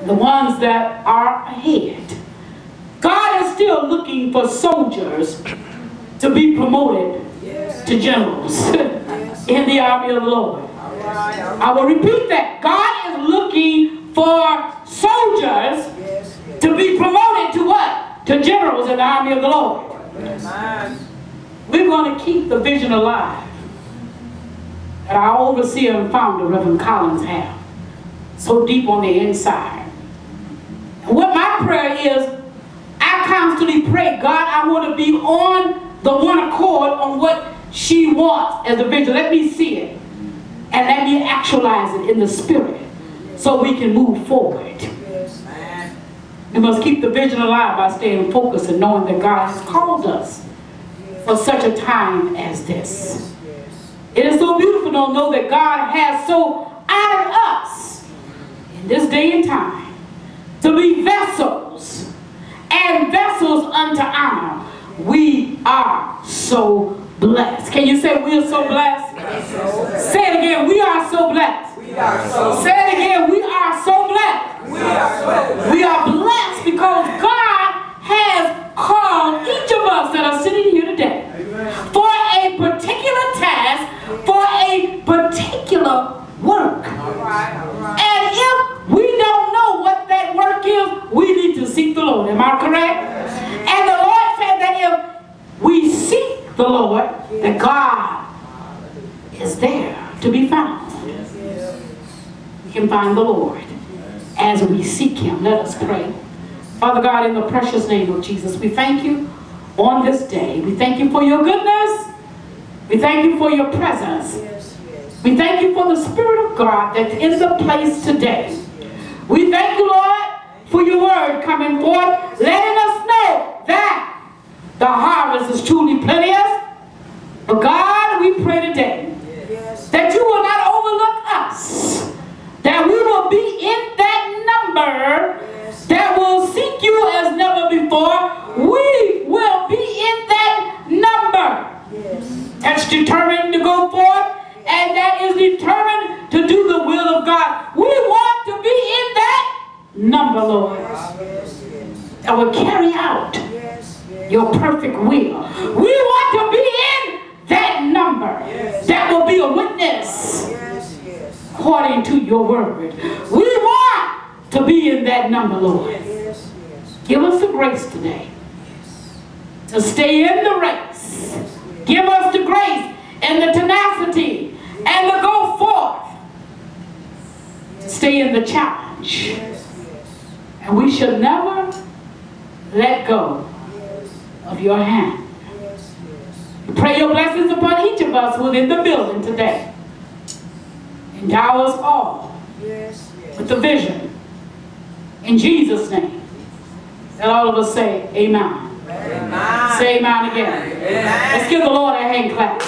the ones that are ahead. God is still looking for soldiers to be promoted to generals in the army of the Lord. I will repeat that. God is looking for soldiers to be promoted to what? To generals in the army of the Lord. We're going to keep the vision alive that our overseer and founder, Reverend Collins, have so deep on the inside. And what my prayer is, I constantly pray, God, I want to be on the one accord on what she wants as a vision. Let me see it. And let me actualize it in the spirit so we can move forward. We must keep the vision alive by staying focused and knowing that God has called us for such a time as this. It is so beautiful to know that God has so honored us in this day and time to be vessels and vessels unto honor. We are so blessed. Can you say we are so blessed? Say it again. We are so blessed. Say it again. We are so blessed. We are blessed because God has called each of us that are sitting here today for a particular task, for a particular work. And if we don't know what that work is, we need to seek the Lord. Am I correct? And the Lord said that if we seek the Lord, that God is there to be found. We can find the Lord as we seek Him. Let us pray. Father God, in the precious name of Jesus, we thank you on this day. We thank you for your goodness. We thank you for your presence. We thank you for the Spirit of God that's in the place today. We thank you, Lord, for your word coming forth, letting us know that the harvest is truly plenteous. But God, we pray today that you will not overlook us, that we will be in that number that will seek you as never before. We will be in that number that's determined to go forth and that is determined to do the will of God. We want to be in that number, Lord, that will carry out your perfect will. We want to be in that number that will be a witness according to your word. We want to be in that number, Lord. Give us the grace today to stay in the race. Give us the grace and the tenacity and to go forth. Stay in the challenge. And we should never let go of your hand. Pray your blessings upon each of us within the building today. Endow us all with the vision. In Jesus' name. And all of us say amen. Amen. Say amen again. Amen. Let's give the Lord a hand clap.